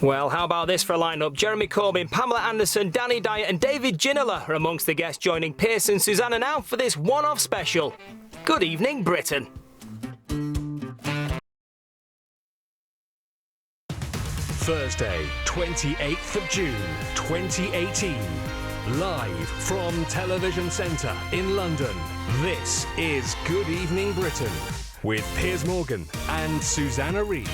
Well, how about this for a lineup? Jeremy Corbyn, Pamela Anderson, Danny Dyer and David Ginola are amongst the guests joining Piers and Susanna now for this one-off special. Good evening, Britain. Thursday, 28th of June, 2018. Live from Television Centre in London, this is Good Evening Britain with Piers Morgan and Susanna Reid.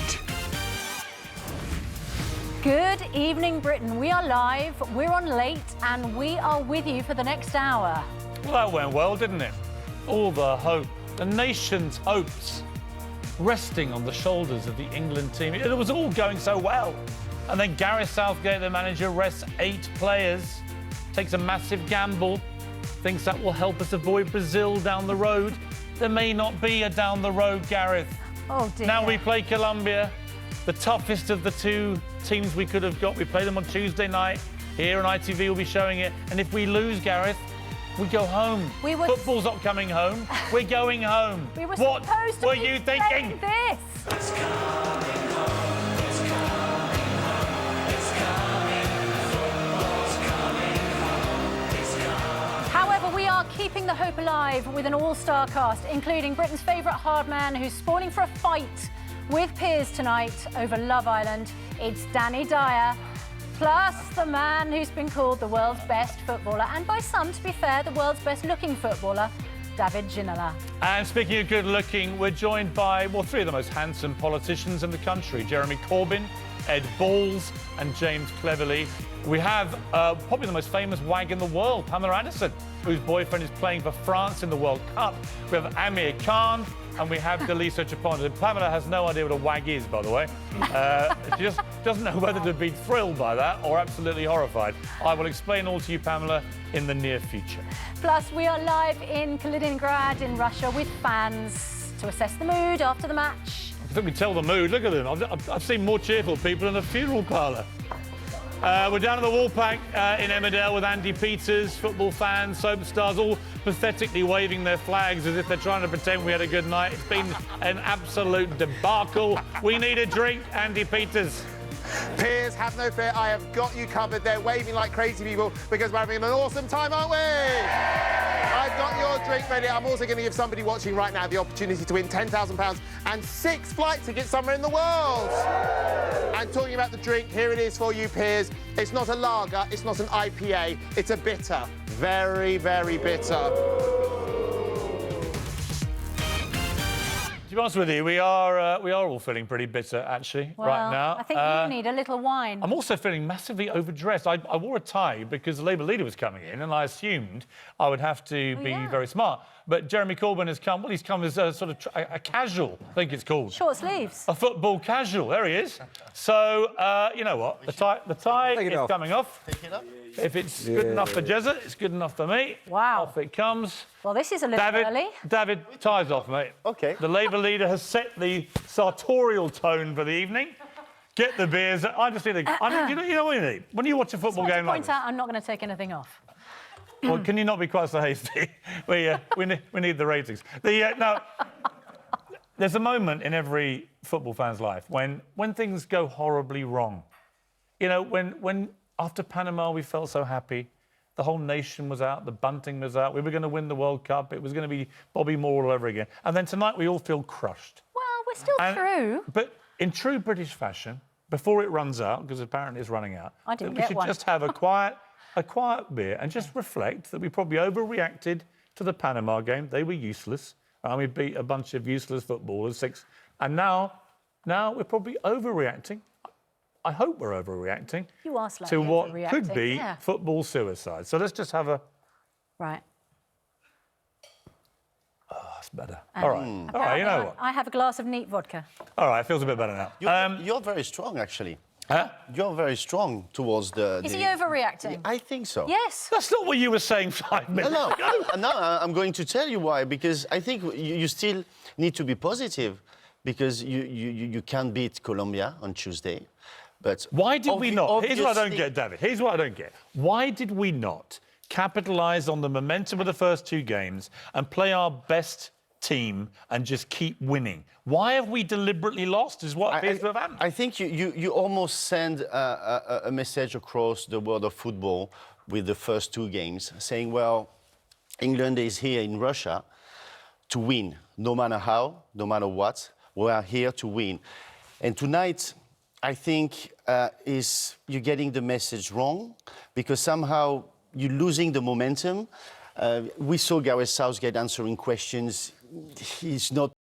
Good evening, Britain. We are live, we're on late, and we are with you for the next hour. Well, that went well, didn't it? All the hope, the nation's hopes, resting on the shoulders of the England team. It was all going so well. And then Gareth Southgate, the manager, rests 8 players, takes a massive gamble, thinks that will help us avoid Brazil down the road. There may not be a down the road, Gareth. Oh, dear. Now we play Colombia, the toughest of the 2 teams we could have got. We play them on Tuesday night. Here on ITV will be showing it. And if we lose, Gareth, we go home. Football's not coming home. We're going home. We were what supposed to were be you thinking? This. It's coming home, it's coming home, it's coming, football's coming home, it's coming. However, we are keeping the hope alive with an all-star cast, including Britain's favourite hard man who's spawning for a fight with Piers tonight over Love Island. It's Danny Dyer, plus the man who's been called the world's best footballer, and by some, to be fair, the world's best-looking footballer, David Ginola. And speaking of good looking, we're joined by, well, 3 of the most handsome politicians in the country. Jeremy Corbyn, Ed Balls and James Cleverly. We have probably the most famous wag in the world, Pamela Anderson, whose boyfriend is playing for France in the World Cup. We have Amir Khan and we have Delisa Chaponda. Pamela has no idea what a wag is, by the way. She just doesn't know whether to be thrilled by that or absolutely horrified. I will explain all to you, Pamela, in the near future. Plus, we are live in Kaliningrad in Russia with fans to assess the mood after the match. I think we tell the mood. Look at them. I've seen more cheerful people in a funeral parlour. We're down at the Wallpack in Emmerdale with Andy Peters, football fans, soap stars, all pathetically waving their flags as if they're trying to pretend we had a good night. It's been an absolute debacle. We need a drink, Andy Peters. Piers, have no fear, I have got you covered. They're waving like crazy people because we're having an awesome time, aren't we? I've got your drink ready. I'm also going to give somebody watching right now the opportunity to win £10,000 and 6 flight tickets somewhere in the world. And talking about the drink, here it is for you, Piers. It's not a lager, it's not an IPA, it's a bitter. Very, very bitter. To be honest with you, we are all feeling pretty bitter, actually, Well, right now. I think you need a little wine. I'm also feeling massively overdressed. I wore a tie because the Labour leader was coming in, and I assumed I would have to be very smart. But Jeremy Corbyn has come. Well, he's come as a sort of a casual, I think it's called. Short sleeves. A football casual. There he is. So you know what? The tie is coming off. Take it up. If it's good enough for Jezza, it's good enough for me. Wow. Off it comes. Well, this is a little early. David, ties off, mate. OK. The Labour leader has set the sartorial tone for the evening. Get the beers. I just need a... you know what you need? When you watch a football game like point this... out, I'm not going to take anything off. Well, can you not be quite so hasty? we need the ratings. Now, there's a moment in every football fan's life when things go horribly wrong. You know, when after Panama we felt so happy, the whole nation was out, the bunting was out, we were going to win the World Cup, it was going to be Bobby Moore all over again. And then tonight we all feel crushed. Well, we're still through. But in true British fashion, before it runs out, because apparently it's running out, I didn't we get should one. just have a quiet beer and just reflect that we probably overreacted to the Panama game. They were useless. And we beat a bunch of useless footballers, 6. And now we're probably overreacting. I hope we're overreacting You are slightly to what overreacting, could be yeah. football suicide. So let's just have a... Right. Oh, that's better. All right. All right, you know what? I have a glass of neat vodka. All right, it feels a bit better now. You're very strong, actually. Huh? You're very strong towards the... Is he overreacting? I think so. Yes. That's not what you were saying 5 minutes No, ago. no, I'm going to tell you why, because I think you still need to be positive, because you can beat Colombia on Tuesday, but... Why did we not? Here's what I don't obviously- get, David. Here's what I don't get. Why did we not capitalise on the momentum of the first 2 games and play our best team and just keep winning? Why have we deliberately lost is what appears to have happened. I think you almost send a message across the world of football with the first two games, saying, well, England is here in Russia to win, no matter how, no matter what. We are here to win. And tonight, I think you're getting the message wrong, because somehow you're losing the momentum. We saw Gareth Southgate answering questions. He's not